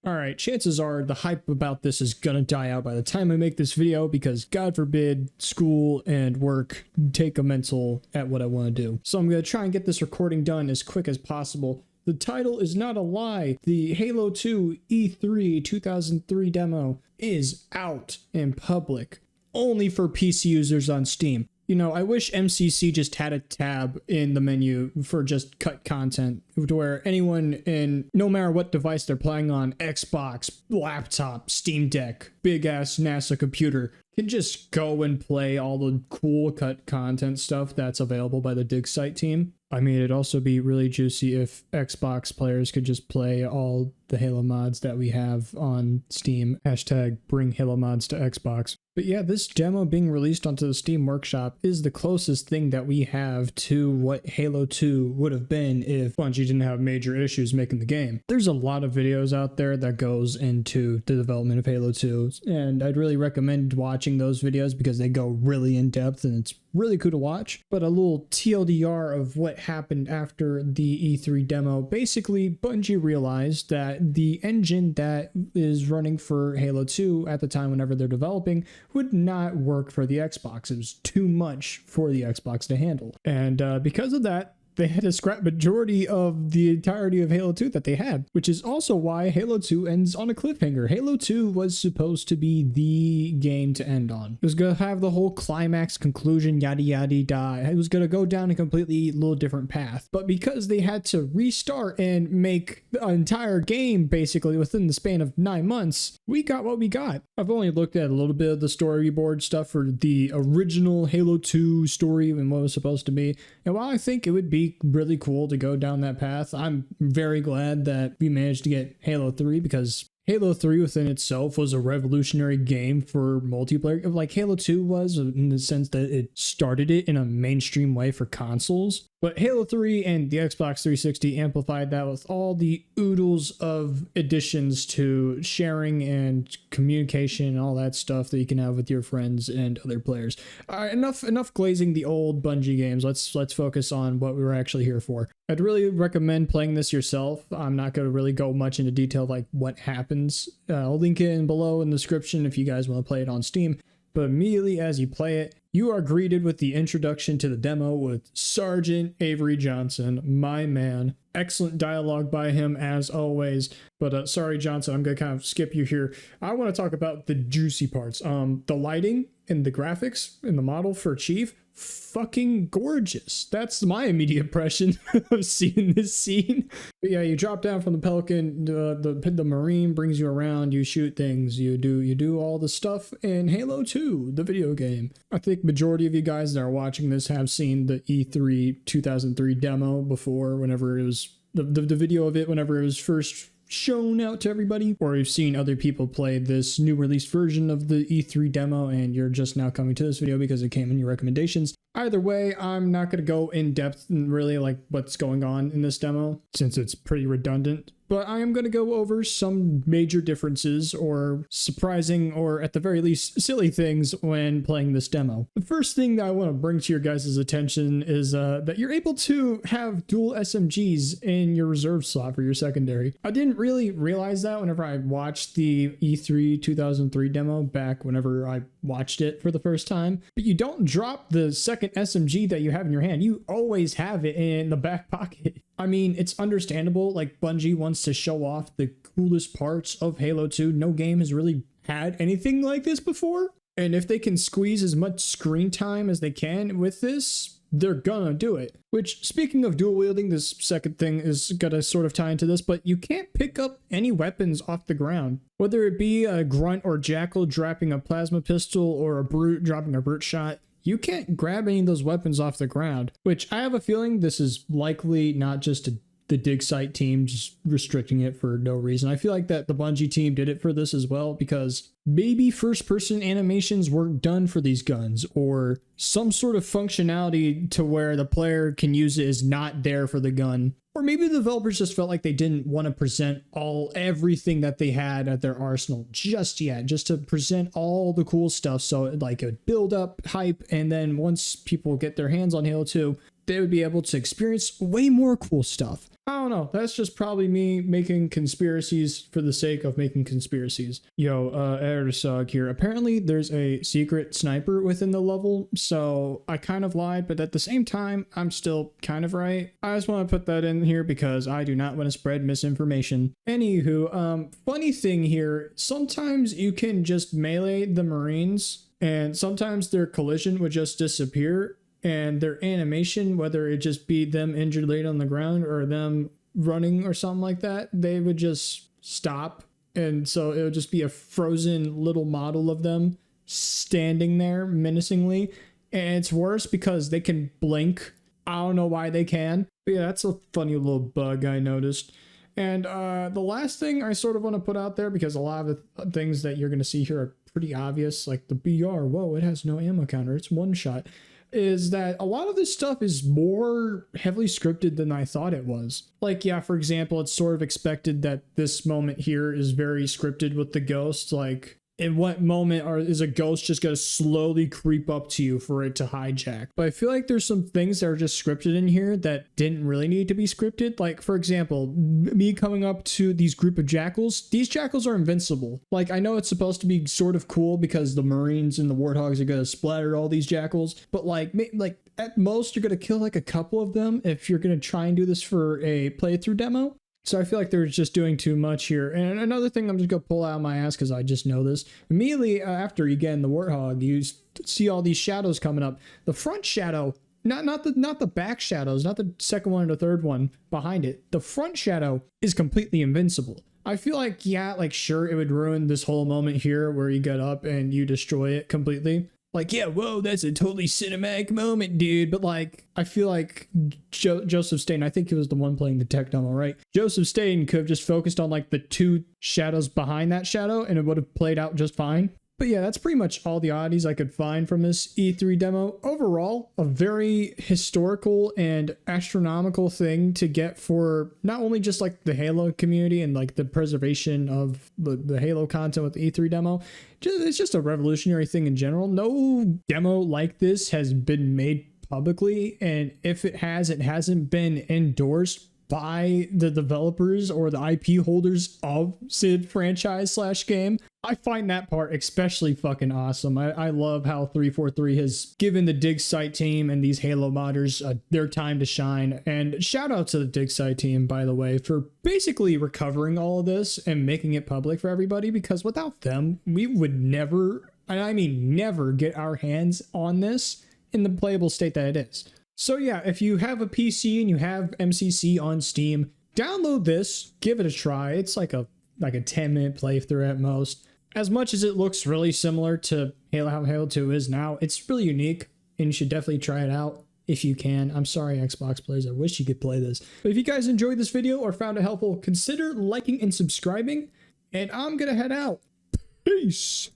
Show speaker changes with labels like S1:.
S1: Alright, chances are the hype about this is gonna die out by the time I make this video because God forbid school and work take a mental at what I want to do. So I'm gonna try and get this recording done as quick as possible. The title is not a lie. The Halo 2 E3 2003 demo is out in public, only for PC users on Steam. You know, I wish MCC just had a tab in the menu for just cut content to where anyone in no matter what device they're playing on, Xbox, laptop, Steam Deck, big ass NASA computer, can just go and play all the cool cut content stuff that's available by the Dig Site team. I mean, it'd also be really juicy if Xbox players could just play all the Halo mods that we have on Steam. Hashtag bring Halo mods to Xbox. But yeah, this demo being released onto the Steam Workshop is the closest thing that we have to what Halo 2 would have been if Bungie didn't have major issues making the game. There's a lot of videos out there that goes into the development of Halo 2, and I'd really recommend watching those videos because they go really in depth and it's really cool to watch. But a little TLDR of what happened after the E3 demo. Basically, Bungie realized that the engine that is running for Halo 2 at the time whenever they're developing would not work for the Xbox. It was too much for the Xbox to handle. And because of that, they had to scrap majority of the entirety of Halo 2 that they had, which is also why Halo 2 ends on a cliffhanger. Halo 2 was supposed to be the game to end on. It was going to have the whole climax, conclusion, yada yada da. It was going to go down a completely little different path. But because they had to restart and make the entire game basically within the span of 9 months, we got what we got. I've only looked at a little bit of the storyboard stuff for the original Halo 2 story and what it was supposed to be. And while I think it would be really cool to go down that path, I'm very glad that we managed to get Halo 3 because Halo 3 within itself was a revolutionary game for multiplayer, like Halo 2 was, in the sense that it started it in a mainstream way for consoles. But Halo 3 and the Xbox 360 amplified that with all the oodles of additions to sharing and communication and all that stuff that you can have with your friends and other players. Enough glazing the old Bungie games. Let's focus on what we were actually here for. I'd really recommend playing this yourself. I'm not going to really go much into detail like what happens. I'll link it in below in the description if you guys want to play it on Steam. But immediately as you play it, you are greeted with the introduction to the demo with Sergeant Avery Johnson, my man. Excellent dialogue by him as always. But sorry, Johnson, I'm going to kind of skip you here. I want to talk about the juicy parts. The lighting and the graphics and the model for Chief, fucking gorgeous. That's my immediate impression of seeing this scene. But yeah, you drop down from the Pelican, the Marine brings you around, you shoot things, you do all the stuff in Halo 2, the video game. I think majority of you guys that are watching this have seen the E3 2003 demo before, whenever it was the video of it whenever it was first shown out to everybody, or you've seen other people play this new released version of the E3 demo and you're just now coming to this video because it came in your recommendations. Either way, I'm not going to go in depth and really like what's going on in this demo since it's pretty redundant, but I am going to go over some major differences or surprising or at the very least silly things when playing this demo. The first thing that I want to bring to your guys' attention is that you're able to have dual SMGs in your reserve slot for your secondary. I didn't really realize that whenever I watched the E3 2003 demo back whenever I watched it for the first time, but you don't drop the second SMG that you have in your hand. You always have it in the back pocket. I mean, it's understandable, like Bungie wants to show off the coolest parts of Halo 2. No game has really had anything like this before. And if they can squeeze as much screen time as they can with this, they're gonna do it. Which, speaking of dual wielding, this second thing is gonna sort of tie into this, but you can't pick up any weapons off the ground. Whether it be a grunt or jackal dropping a plasma pistol or a brute dropping a brute shot, you can't grab any of those weapons off the ground, which I have a feeling this is likely not just the Dig Site team just restricting it for no reason. I feel like that the Bungie team did it for this as well because maybe first-person animations weren't done for these guns, or some sort of functionality to where the player can use it is not there for the gun. Or maybe the developers just felt like they didn't want to present everything that they had at their arsenal just yet, just to present all the cool stuff so like it would build up hype, and then once people get their hands on Halo 2, they would be able to experience way more cool stuff. I don't know. That's just probably me making conspiracies for the sake of making conspiracies. Yo, Ersog here. Apparently there's a secret sniper within the level, so I kind of lied, but at the same time, I'm still kind of right. I just want to put that in here because I do not want to spread misinformation. Anywho, funny thing here, sometimes you can just melee the Marines, and sometimes their collision would just disappear. And their animation, whether it just be them injured laid on the ground or them running or something like that, they would just stop. And so it would just be a frozen little model of them standing there menacingly. And it's worse because they can blink. I don't know why they can. But yeah, that's a funny little bug I noticed. And the last thing I sort of want to put out there, because a lot of the things that you're going to see here are pretty obvious, like the BR, whoa, it has no ammo counter, it's one shot, is that a lot of this stuff is more heavily scripted than I thought it was. Like, yeah, for example, it's sort of expected that this moment here is very scripted with the ghost. Like, in what moment is a ghost just going to slowly creep up to you for it to hijack? But I feel like there's some things that are just scripted in here that didn't really need to be scripted. Like, for example, me coming up to these group of jackals. These jackals are invincible. Like, I know it's supposed to be sort of cool because the Marines and the Warthogs are going to splatter all these jackals. But like at most, you're going to kill like a couple of them if you're going to try and do this for a playthrough demo. So I feel like they're just doing too much here. And another thing I'm just going to pull out of my ass because I just know this. Immediately after you get in the Warthog, you see all these shadows coming up. The front shadow, not the back shadows, not the second one or the third one behind it. The front shadow is completely invincible. I feel like, yeah, like sure, it would ruin this whole moment here where you get up and you destroy it completely. Like, yeah, whoa, that's a totally cinematic moment, dude. But like, I feel like Joseph Stain, I think he was the one playing the tech demo, right? Joseph Stain could have just focused on like the two shadows behind that shadow and it would have played out just fine. But yeah, that's pretty much all the oddities I could find from this E3 demo. Overall, a very historical and astronomical thing to get for not only just like the Halo community and like the preservation of the Halo content with the E3 demo, it's just a revolutionary thing in general. No demo like this has been made publicly, and if it has, it hasn't been endorsed by the developers or the IP holders of Sid franchise / game. I find that part especially fucking awesome. I love how 343 has given the Dig Site team and these Halo modders their time to shine. And shout out to the Dig Site team, by the way, for basically recovering all of this and making it public for everybody, because without them, we would never, and I mean never, get our hands on this in the playable state that it is. So yeah, if you have a PC and you have MCC on Steam, download this, give it a try. It's like a 10-minute playthrough at most. As much as it looks really similar to how Halo 2 is now, it's really unique, and you should definitely try it out if you can. I'm sorry, Xbox players, I wish you could play this. But if you guys enjoyed this video or found it helpful, consider liking and subscribing, and I'm gonna head out. Peace!